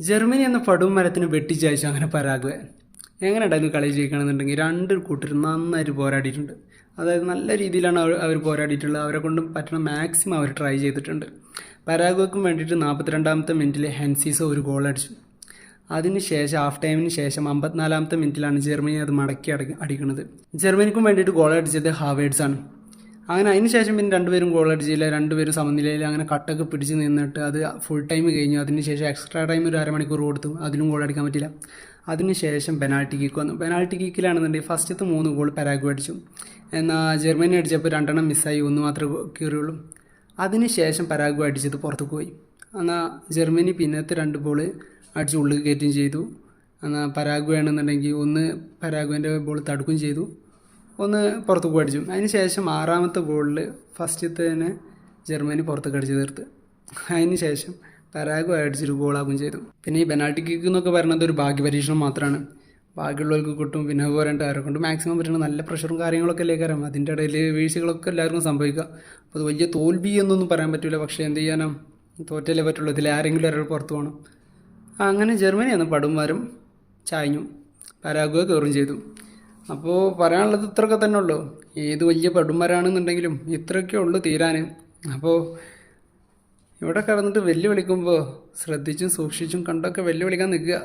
Germany എന്ന പടും മരത്തിന് വെട്ടിച്ചയച്ചു അങ്ങനെ പരാഗ്വേ. എങ്ങനെ ഉണ്ടായിരുന്നു കളി ജയിക്കണമെന്നുണ്ടെങ്കിൽ രണ്ട് കൂട്ടരും നന്നായിട്ട് പോരാടിയിട്ടുണ്ട്. അതായത് നല്ല രീതിയിലാണ് അവർ പോരാടിയിട്ടുള്ളത്. അവരെ കൊണ്ട് പറ്റുന്ന മാക്സിമം അവർ ട്രൈ ചെയ്തിട്ടുണ്ട്. പരാഗ്വേക്കും വേണ്ടിയിട്ട് 42-ാമത്തെ മിനിറ്റിൽ ഹെൻസീസോ ഒരു ഗോൾ അടിച്ചു. അതിനുശേഷം ഹാഫ് ടൈമിന് ശേഷം 54-ാമത്തെ മിനിറ്റിലാണ് ജർമ്മനി അത് മടക്കി അടിക്കുന്നത്. ജർമ്മനിക്കും വേണ്ടിയിട്ട് ഗോൾ അടിച്ചത് ഹാവേർട്സ് ആണ്. അങ്ങനെ അതിന് ശേഷം പിന്നെ രണ്ടുപേരും ഗോൾ അടിച്ചില്ല, രണ്ടുപേരും സമനിലയിൽ അങ്ങനെ കട്ടൊക്കെ പിടിച്ച് നിന്നിട്ട് അത് ഫുൾ ടൈം കഴിഞ്ഞു. അതിനുശേഷം എക്സ്ട്രാ ടൈം ഒരു അരമണിക്കൂർ കൊടുത്തു, അതിലും ഗോൾ അടിക്കാൻ പറ്റില്ല. അതിനുശേഷം പെനാൽറ്റി കിക്ക് വന്നു. പെനാൽറ്റി കിക്കിലാണെന്നുണ്ടെങ്കിൽ ഫസ്റ്റത്തെ 3 ഗോൾ പരാഗ്വേ അടിച്ചു. എന്നാൽ ജർമ്മനി അടിച്ചപ്പോൾ 2 മിസ്സായി, 1 മാത്രമേ കയറിയുള്ളൂ. അതിനുശേഷം പരാഗ്വേ അടിച്ചത് പുറത്തേക്ക് പോയി. എന്നാൽ ജർമ്മനി പിന്നത്തെ 2 ബോൾ അടിച്ച് ഉള്ളിൽ കയറ്റുകയും ചെയ്തു. എന്നാൽ പരാഗ്വേ ആണെന്നുണ്ടെങ്കിൽ 1 പരാഗ്വേൻ്റെ ബോൾ തടുക്കുകയും ചെയ്തു, 1 പുറത്തേക്ക് അടിച്ചു. അതിന് ശേഷം 6-ാമത്തെ ഗോളിൽ ഫസ്റ്റത്തെ തന്നെ ജർമ്മനി പുറത്തേക്ക് അടിച്ച് തീർത്ത്. അതിന് ശേഷം പരാഗ്വേ അടിച്ചൊരു ഗോളാകുകയും ചെയ്തു. പിന്നെ ഈ പെനാൽറ്റി കിക്ക് എന്നൊക്കെ പറയുന്നത് ഒരു ഭാഗ്യപരീക്ഷണം മാത്രമാണ്. ബാക്കിയുള്ളവർക്ക് കിട്ടും, പിന്നെ പോരാണ്ട് ആരെ കൊണ്ട് മാക്സിമം പറ്റുന്ന നല്ല പ്രഷറും കാര്യങ്ങളൊക്കെ അല്ലേ കയറാം. അതിൻ്റെ ഇടയിൽ വീഴ്ചകളൊക്കെ എല്ലാവർക്കും സംഭവിക്കുക. അപ്പോൾ അത് വലിയ തോൽവി എന്നൊന്നും പറയാൻ പറ്റില്ല. പക്ഷേ എന്ത് ചെയ്യാനോ, തോറ്റല്ലേ പറ്റുള്ളൂ. ഇതിൽ ആരെങ്കിലും ഒരാൾ പുറത്ത് പോകണം. അങ്ങനെ ജർമ്മനി എന്ന പടുംമരം ചായഞ്ഞു, പരാഗ്വേ കയറുകയും ചെയ്തു. അപ്പോൾ പറയാനുള്ളത് ഇത്രയൊക്കെ തന്നെ ഉള്ളൂ. ഏത് വലിയ പടുമരാണെന്നുണ്ടെങ്കിലും ഇത്രയൊക്കെ ഉള്ളൂ തീരാൻ. അപ്പോൾ ഇവിടെ കിടന്നിട്ട് വെല്ലുവിളിക്കുമ്പോൾ ശ്രദ്ധിച്ചും സൂക്ഷിച്ചും കണ്ടൊക്കെ വെല്ലുവിളിക്കാൻ നിൽക്കുക.